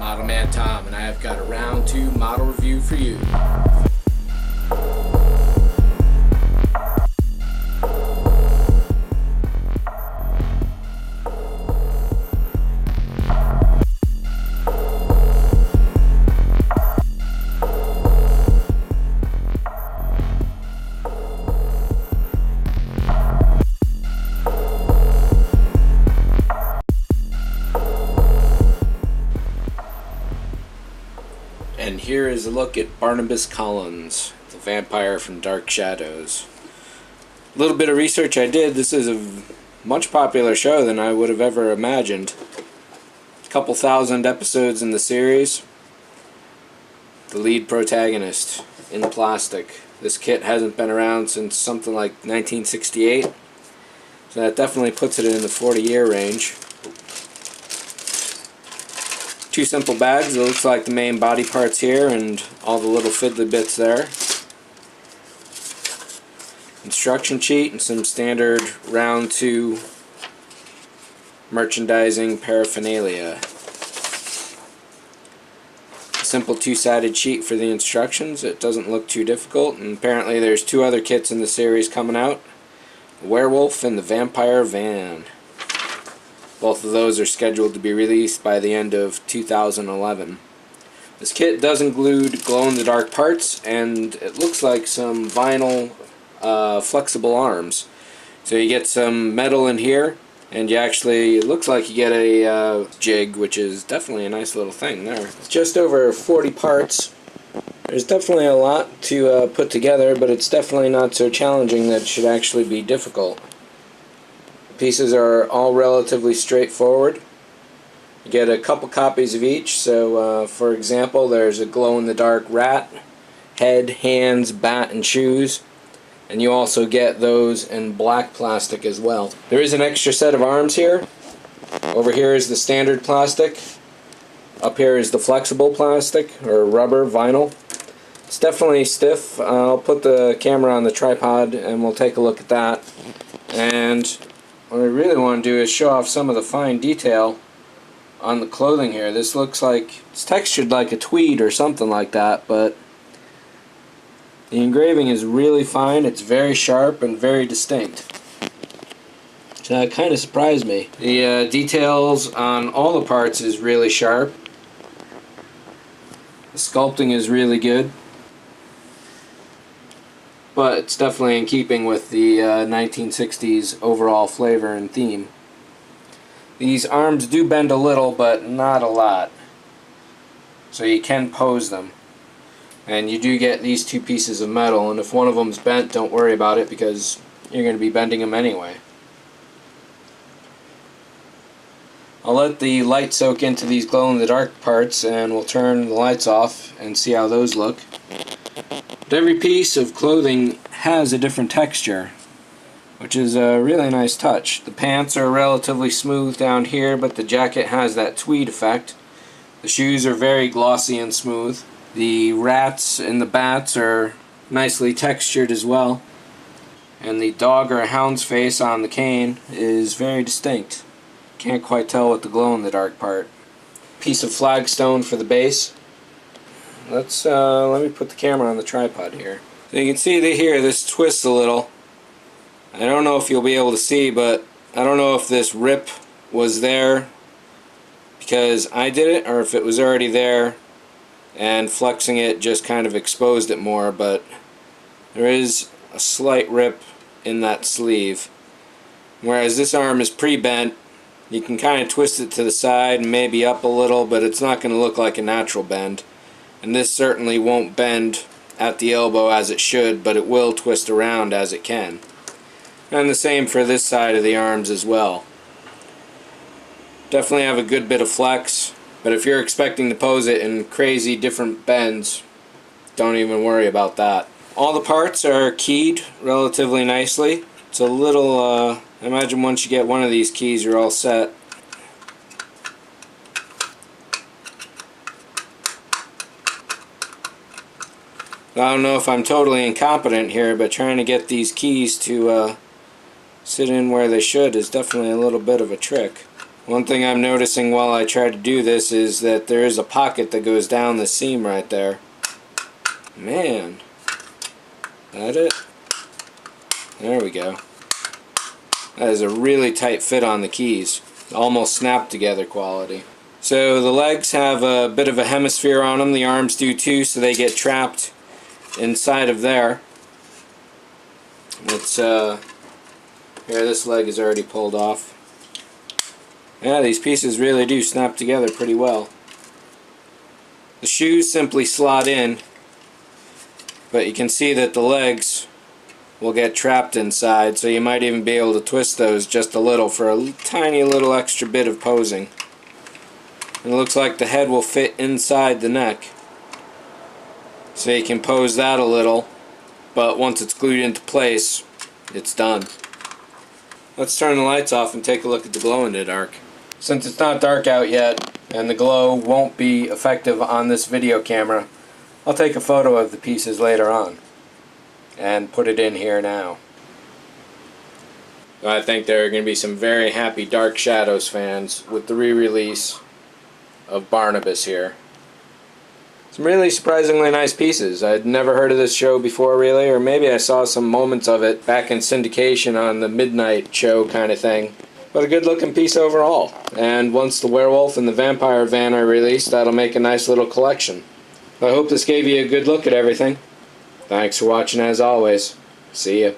Model Man Tom, and I have got a round 2 model review for you. And here is a look at Barnabas Collins, the vampire from Dark Shadows. A little bit of research I did. This is a much popular show than I would have ever imagined. A couple thousand episodes in the series. The lead protagonist in plastic. This kit hasn't been around since something like 1968. So that definitely puts it in the 40-year range. 2 simple bags. It looks like the main body parts here and all the little fiddly bits there. Instruction sheet and some standard round 2 merchandising paraphernalia. A simple 2-sided sheet for the instructions. It doesn't look too difficult, and apparently there's 2 other kits in the series coming out. The Werewolf and the Vampire Van. Both of those are scheduled to be released by the end of 2011. This kit does include glow-in-the-dark parts, and it looks like some vinyl flexible arms. So you get some metal in here, and it looks like you get a jig, which is definitely a nice little thing there. It's just over 40 parts. There's definitely a lot to put together, but it's definitely not so challenging that it should actually be difficult. Pieces are all relatively straightforward. You get a couple copies of each. So for example, there's a glow-in-the-dark rat, head, hands, bat, and shoes, and you also get those in black plastic as well. There is an extra set of arms here. Over here is the standard plastic. Up here is the flexible plastic, or rubber, vinyl. It's definitely stiff. I'll put the camera on the tripod and we'll take a look at that. And what I really want to do is show off some of the fine detail on the clothing here. This looks like it's textured like a tweed or something like that, but the engraving is really fine. It's very sharp and very distinct. So that kind of surprised me. The details on all the parts is really sharp. The sculpting is really good. But it's definitely in keeping with the 1960s overall flavor and theme. These arms do bend a little, but not a lot. So you can pose them. And you do get these 2 pieces of metal, and if one of them's bent, don't worry about it because you're going to be bending them anyway. I'll let the light soak into these glow-in-the-dark parts, and we'll turn the lights off and see how those look. But every piece of clothing has a different texture, which is a really nice touch. The pants are relatively smooth down here, but the jacket has that tweed effect. The shoes are very glossy and smooth. The rats and the bats are nicely textured as well. And the dog or hound's face on the cane is very distinct. Can't quite tell with the glow-in-the-dark part. Piece of flagstone for the base. Let me put the camera on the tripod here. So you can see here this twists a little. I don't know if you'll be able to see, but I don't know if this rip was there because I did it or if it was already there and flexing it just kind of exposed it more, but there is a slight rip in that sleeve. Whereas this arm is pre-bent, you can kind of twist it to the side and maybe up a little, but it's not going to look like a natural bend. And this certainly won't bend at the elbow as it should, but it will twist around as it can. And the same for this side of the arms as well. Definitely have a good bit of flex, but if you're expecting to pose it in crazy different bends, don't even worry about that. All the parts are keyed relatively nicely. It's a little, I imagine once you get one of these keys you're all set. I don't know if I'm totally incompetent here, but trying to get these keys to sit in where they should is definitely a little bit of a trick. One thing I'm noticing while I try to do this is that there is a pocket that goes down the seam right there. Man, that it? There we go. That is a really tight fit on the keys. Almost snap together quality. So the legs have a bit of a hemisphere on them. The arms do too, so they get trapped inside of there. It's here, this leg is already pulled off. Yeah, these pieces really do snap together pretty well. The shoes simply slot in, but you can see that the legs will get trapped inside, so you might even be able to twist those just a little for a tiny little extra bit of posing. And it looks like the head will fit inside the neck, so you can pose that a little, but once it's glued into place, it's done. Let's turn the lights off and take a look at the glow in the dark. Since it's not dark out yet, and the glow won't be effective on this video camera, I'll take a photo of the pieces later on and put it in here now. I think there are going to be some very happy Dark Shadows fans with the re-release of Barnabas here. Some really surprisingly nice pieces. I'd never heard of this show before really, or maybe I saw some moments of it back in syndication on the midnight show kind of thing. But a good looking piece overall. And once the Werewolf and the Vampire van are released, that'll make a nice little collection. I hope this gave you a good look at everything. Thanks for watching as always. See ya.